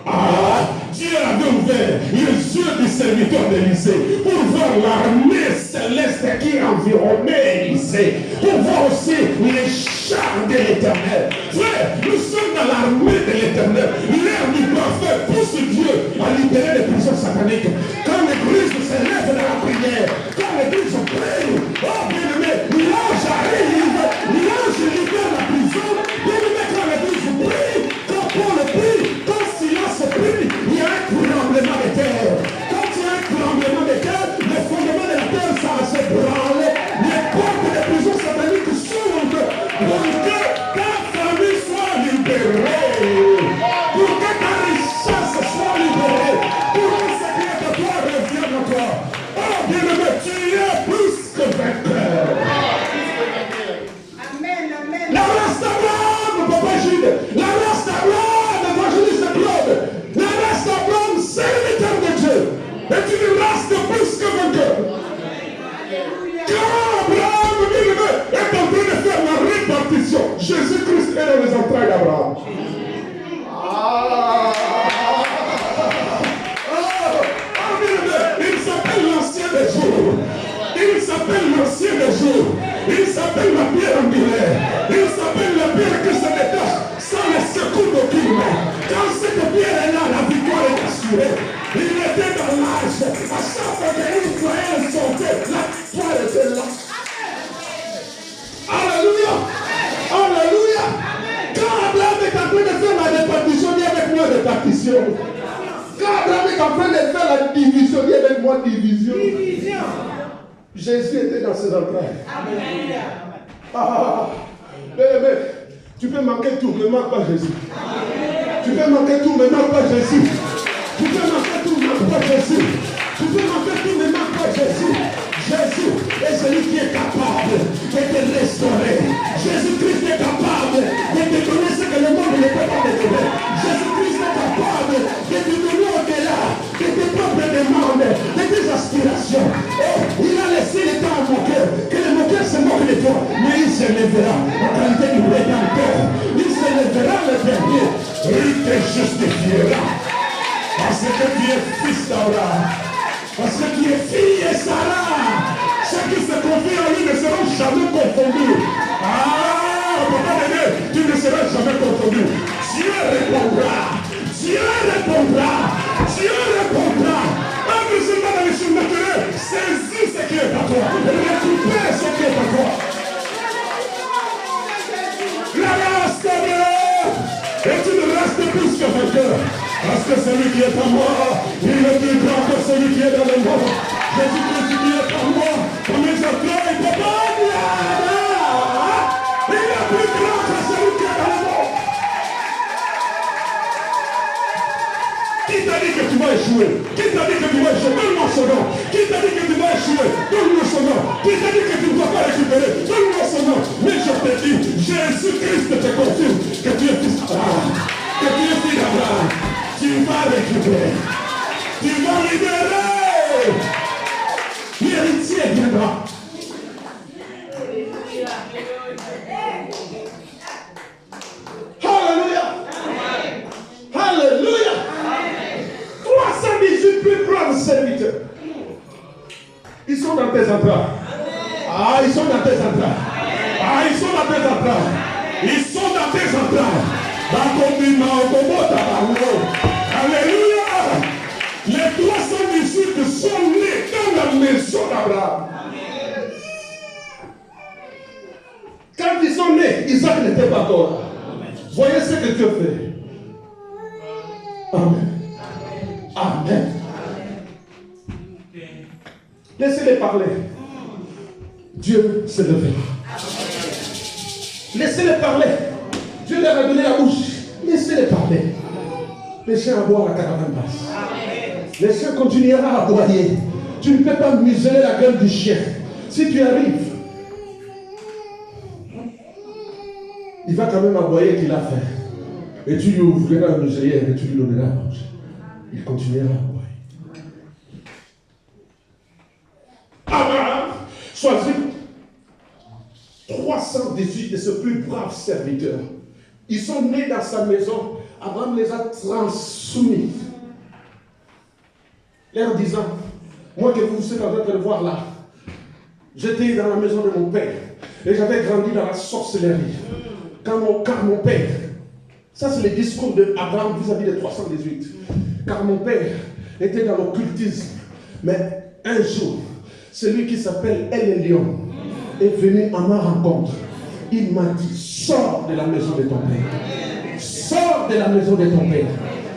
Ah, Dieu avait ouvert les yeux du serviteur d'Élysée pour voir l'armée céleste qui environnait Élysée, pour voir aussi les chars de l'Éternel. Frère, nous sommes dans l'armée de l'Éternel. L'heure du parfait pousse Dieu à libérer les prisons sataniques. Quand l'Église se lève dans la prière, quand l'Église prie, oh bien-aimé, l'ange arrive, l'ange libère la prison. Bien-aimé, quand l'Église prie, quand Paul prie, quand Silas prie, il y a un tremblement de terre. Quand il y a un tremblement de terre, le fondement de la terre, ça va se branler. Les portes des prisons sataniques s'ouvrent pour que ta famille soit libérée. Pour que ta richesse soit libérée. Pour que ce qui est de toi revienne à toi. Oh bien-aimé, tu es plus que vainqueur. Amen, amen. La race d'Abraham, Papa Jude. La race d'Abraham, évangéliste Claude. La race d'Abraham, serviteur de Dieu. Est une race de plus que vainqueur. Quand Abraham, bien-aimé, est en train de faire la répartition, Jésus-Christ est dans les entrailles d'Abraham. Il s'appelle l'ancien des jours. Il s'appelle l'ancien des jours. Il s'appelle la pierre angulaire. Il s'appelle la pierre qui se détache sans le secours d'aucune main. Quand cette pierre est là, la victoire est assurée. Il était dans l'âge. À chaque fois qu'il voyait sauter, la victoire était là. Alléluia. Alléluia. Quand Abraham est en train de faire la répartition, dis avec moi répartition. Quand Abraham est en train de faire la division, dis avec moi division. Jésus était dans ses entrailles. Ah, mais, tu peux manquer tout, mais manque pas Jésus. Tu peux manquer tout, mais manque pas Jésus. Tu peux manquer tout, mais manque pas Jésus. Tu peux manquer tout, mais manque pas Jésus. Jésus est celui qui est capable de te restaurer. Jésus-Christ est capable de te donner ce que le monde ne peut pas te donner. Jésus-Christ est capable de te donner au-delà de tes propres demandes, de tes aspirations. Oh, il a laissé le temps au moqueur, que le moqueur se moque de toi, mais il se lèvera en qualité du rédempteur. Il se lèvera le dernier. Il te justifiera. Parce que tu es fils d'Abraham. Parce que tu es fille et Sarah. Ceux qui se confient en lui ne seront jamais confondus. Ah, papa bébé, tu ne seras jamais confondu. Dieu répondra. Dieu répondra. Dieu répondra. Un musulman dans le surnaturel, saisis ce qui est à toi. Récupère ce qui est à toi. La race de Dieu est une race de plus que vainqueur. Parce que celui qui est en moi, il est plus grand que celui qui est dans le monde. Jésus-Christ qui est en moi, comme les entrailles, papa, il est plus grand que celui qui est dans le monde. Qui t'a dit que tu vas échouer? Qui t'a dit que tu vas échouer? Donne-moi son nom. Qui t'a dit que tu vas échouer? Donne-moi son nom. Qui t'a dit que tu ne vas pas récupérer? Donne-moi son nom. Mais Jésus-Christ te confirme que tu es fils d'Abraham, que tu es fils d'Abraham, tu vas récupérer, tu vas libérer. L'héritier viendra. Alléluia. Alléluia. 318 plus braves serviteurs. Ils sont dans tes entrailles. Ah, ils sont dans tes entrailles. Ah, ils sont dans tes entrailles. Ils sont dans tes entrailles. Alléluia. Les 318 sont nés dans la maison d'Abraham. Quand ils sont nés, Isaac n'était pas encore là. Voyez ce que Dieu fait. Amen. Amen. Laissez-les parler. Dieu se levera. Laissez-les parler. Dieu leur a donné la bouche. Laissez-les parler. Les chiens aboient la caravane basse. Les chiens continueront à aboyer. Tu ne peux pas museler la gueule du chien. Si tu arrives, il va quand même aboyer qu'il a faim. Et tu lui ouvriras la muselière et tu lui donneras à manger. Il continuera à aboyer. Abraham choisit 318 de ses plus braves serviteurs. Ils sont nés dans sa maison. Abraham les a transmis. Leur disant, moi que vous êtes en train de le voir là, j'étais dans la maison de mon père et j'avais grandi dans la sorcellerie. Car mon père, ça c'est le discours d'Abraham vis-à-vis de 318. Car mon père était dans l'occultisme. Mais un jour, celui qui s'appelle El-Elion est venu à ma rencontre. Il m'a dit, sors de la maison de ton père. Sors de la maison de ton père.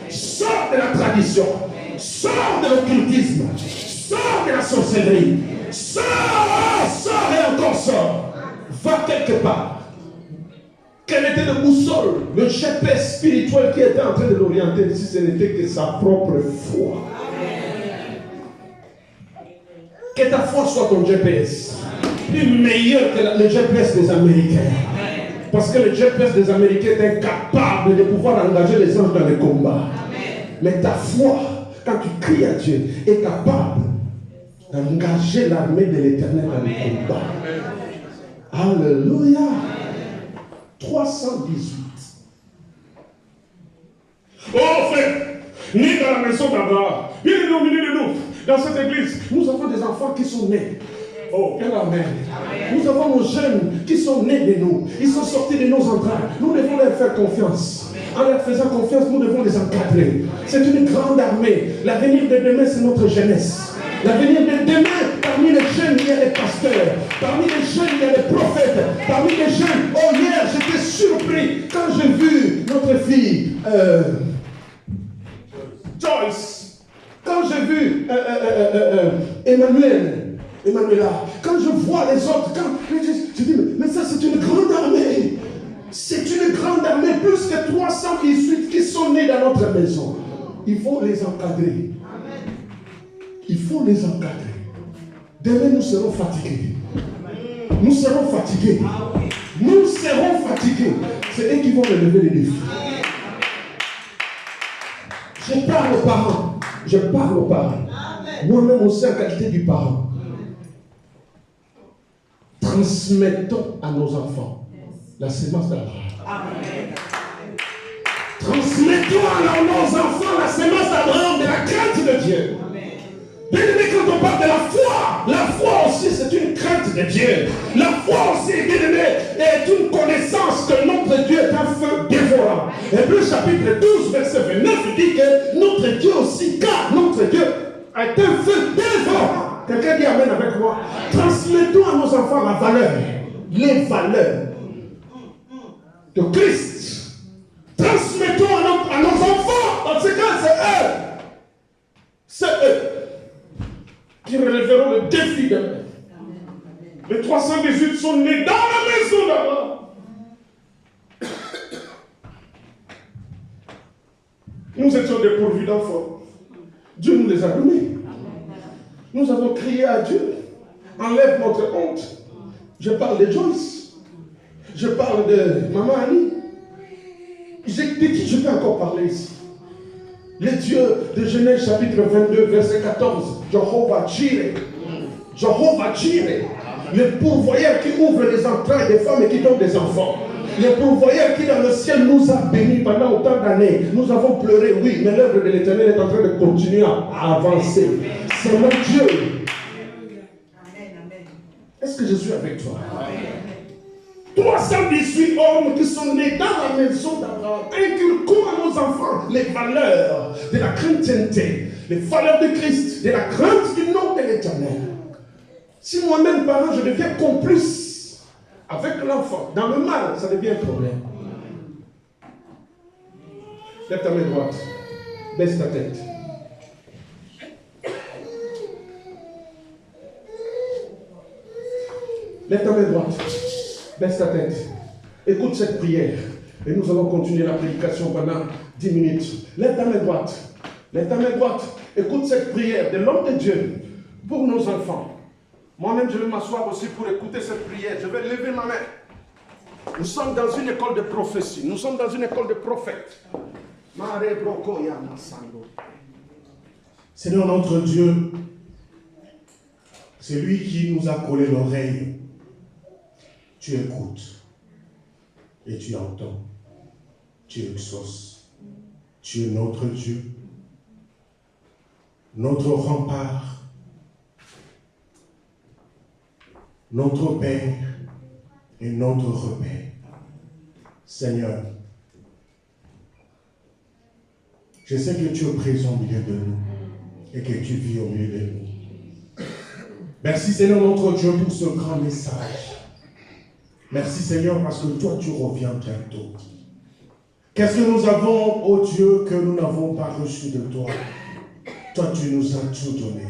Sors de la tradition. Sors de l'occultisme. Sors de la sorcellerie. Sors et encore sors. Va quelque part. Quel était le boussole, le GPS spirituel qui était en train de l'orienter si ce n'était que sa propre foi? Que ta foi soit ton GPS. Plus meilleur que le GPS des Américains. Parce que le GPS des Américains est incapable de pouvoir engager les anges dans le combat. Mais ta foi, quand tu cries à Dieu, est capable d'engager l'armée de l'Éternel dans le combat. Alléluia. 318. Oh frère, nés dans la maison d'Abraham, bien au milieu de nous, dans cette église, nous avons des enfants qui sont nés. Oh, quel amen. Nous avons nos jeunes qui sont nés de nous. Ils sont sortis de nos entrailles. Nous devons leur faire confiance. En leur faisant confiance, nous devons les encadrer. C'est une grande armée. L'avenir de demain, c'est notre jeunesse. L'avenir de demain, parmi les jeunes, il y a les pasteurs. Parmi les jeunes, il y a les prophètes. Parmi les jeunes, oh hier, j'étais surpris quand j'ai vu notre fille Joyce. Quand j'ai vu Emmanuela. Quand je vois les autres, je dis, mais ça c'est une grande armée. C'est une grande armée, plus que 318 qui sont nés dans notre maison. Il faut les encadrer. Il faut les encadrer. Demain, nous serons fatigués. Nous serons fatigués. Nous serons fatigués. C'est eux qui vont relever les défis. Je parle aux parents. Je parle aux parents. Moi-même aussi en qualité du parent. Transmettons à nos enfants la sémence d'Abraham. Transmettons à nos enfants la sémence d'Abraham, de la crainte de Dieu. Bien-aimé, quand on parle de la foi aussi c'est une crainte de Dieu. La foi aussi, bien-aimé, est une connaissance que notre Dieu est un feu dévorant. Hébreux chapitre 12, verset 29 dit que notre Dieu aussi, car notre Dieu est un feu dévorant. Quelqu'un dit amen avec moi. Transmettons à nos enfants la valeur, les valeurs de Christ. Transmettons à nos enfants, dans ce cas, c'est eux qui relèveront le défi de l'homme. Les 318 sont nés dans la maison d'Abraham. Nous étions dépourvus d'enfants. Dieu nous les a donnés. Nous avons crié à Dieu. Enlève notre honte. Je parle de Joyce. Je parle de Maman Annie. De qui je vais encore parler ici? Les dieux de Genèse chapitre 22, verset 14. Jehovah Jireh. Jehovah Jireh. Le pourvoyeur qui ouvre les entrailles des femmes et qui donne des enfants. Le pourvoyeur qui dans le ciel nous a bénis pendant autant d'années. Nous avons pleuré, oui, mais l'œuvre de l'Éternel est en train de continuer à avancer. C'est mon Dieu. Est-ce que je suis avec toi? 318 hommes qui sont nés dans la maison d'Abraham inculquons à nos enfants les valeurs de la chrétienté, les valeurs de Christ, de la crainte du nom de l'Éternel. Si moi-même, parent, je deviens complice avec l'enfant, dans le mal, ça devient un problème. Lève ta main droite, baisse ta tête. Lève ta main droite. Baisse ta tête. Écoute cette prière. Et nous allons continuer la prédication pendant 10 minutes. Lève ta main droite. Lève ta main droite. Écoute cette prière de l'homme de Dieu pour nos enfants. Moi-même, je vais m'asseoir aussi pour écouter cette prière. Je vais lever ma main. Nous sommes dans une école de prophétie. Nous sommes dans une école de prophètes. Seigneur notre Dieu, c'est lui qui nous a collé l'oreille. Tu écoutes et tu entends. Tu exauces. Tu es notre Dieu, notre rempart, notre Père et notre repère. Seigneur, je sais que tu es présent au milieu de nous et que tu vis au milieu de nous. Merci Seigneur notre Dieu pour ce grand message. Merci Seigneur parce que toi tu reviens bientôt. Qu'est-ce que nous avons, ô Dieu, que nous n'avons pas reçu de toi? Toi tu nous as tout donné.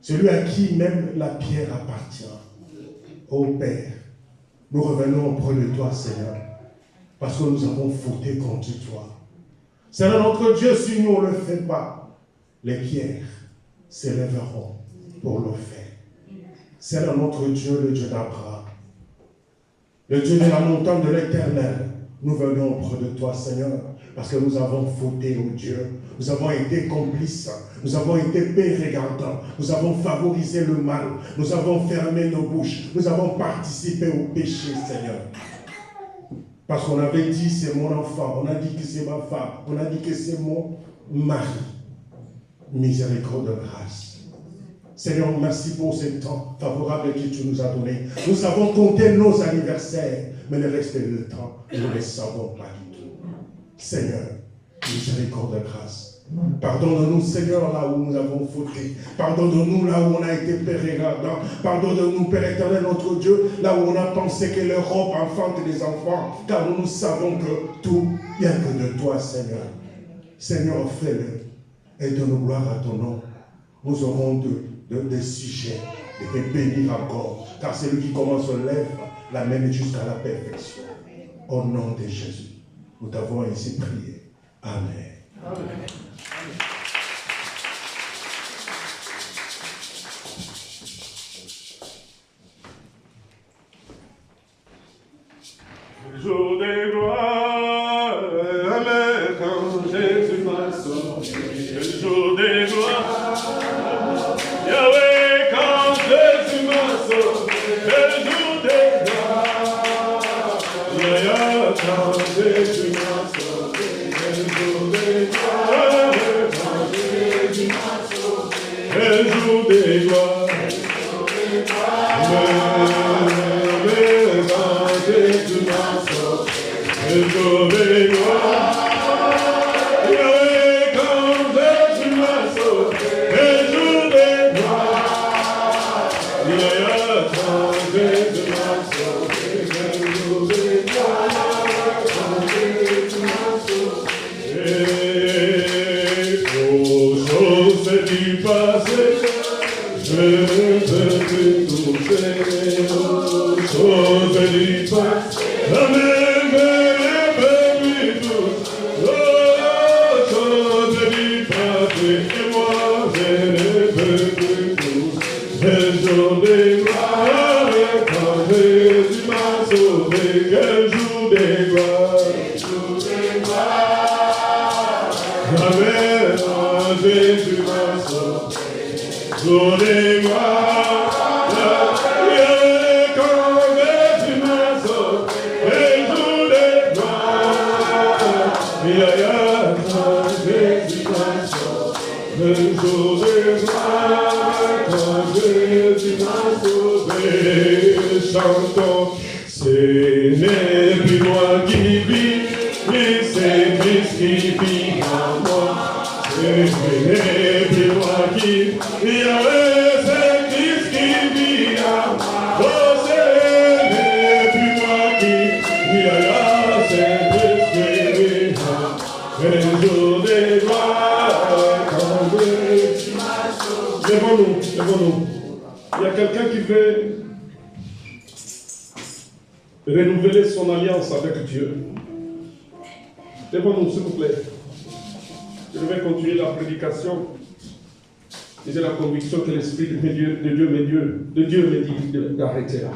Celui à qui même la pierre appartient. Ô Père, nous revenons auprès de toi Seigneur, parce que nous avons fauté contre toi. Seigneur notre Dieu, si nous ne le faisons pas, les pierres s'élèveront pour le faire. Seigneur notre Dieu, le Dieu d'Abraham, le Dieu de la montagne de l'Éternel, nous venons auprès de toi, Seigneur, parce que nous avons fauté, ô Dieu. Nous avons été complices, nous avons été pérégardants, nous avons favorisé le mal, nous avons fermé nos bouches, nous avons participé au péché, Seigneur. Parce qu'on avait dit c'est mon enfant, on a dit que c'est ma femme, on a dit que c'est mon mari. Miséricorde de grâce. Seigneur, merci pour ce temps favorable que tu nous as donné. Nous avons compté nos anniversaires, mais le reste du temps, nous ne les savons pas du tout. Seigneur, miséricorde de grâce. Pardonne-nous, Seigneur, là où nous avons fauté. Pardonne-nous là où on a été pérégardant. Pardonne-nous, Père éternel, notre Dieu, là où on a pensé que l'Europe enfante des enfants. Car nous savons que tout vient que de toi, Seigneur. Seigneur, fais-le et donne gloire à ton nom. Nous aurons des sujets de te bénir encore. Car celui qui commence se lève, l'amène jusqu'à la perfection. Au nom de Jésus, nous t'avons ainsi prié. Amen. Amen. Jour de gloire, Amen, quand Jésus m'a sauvé. Le jour de gloire, Yahweh, quand Jésus m'a sauvé. Le jour de gloire, Yahweh, quand Jésus m'a sauvé. Le jour de gloire, quand Jésus m'a sauvé. Le jour de gloire, le jour de gloire, Yahweh, quand Jésus m'a sauvé. Le jour de gloire, Yahweh, quand Jésus m'a sauvé. Le jour de gloire, quand Jésus m'a sauvé. Aux choses du passé, je ne peux plus toucher. Aux choses du passé, la même. Jamais Jésus m'a sauvé. Donnez-moi quand Jésus m'a sauvé. Et donnez-moi quand Jésus m'a sauvé. Et donnez-moi quand Jésus m'a sauvé. Chantons, ce n'est plus moi qui vis, mais c'est Christ qui vit en moi. Ce n'est plus moi qui vis, c'est Christ qui vit en moi. Oh, ce n'est plus moi qui vis, c'est Christ qui vit en moi. Et jour des gloires, quand Jésus m'a sauvé. Lèvons-nous. Il y a quelqu'un qui veut renouveler son alliance avec Dieu. Lèvons-nous, s'il vous plaît. Je vais continuer la prédication. Et j'ai la conviction que l'Esprit de Dieu me dit d'arrêter là.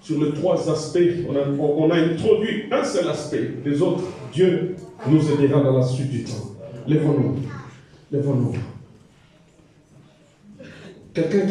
Sur les trois aspects, on a introduit un seul aspect. Les autres, Dieu nous aidera dans la suite du temps. Lèvons-nous. Quelqu'un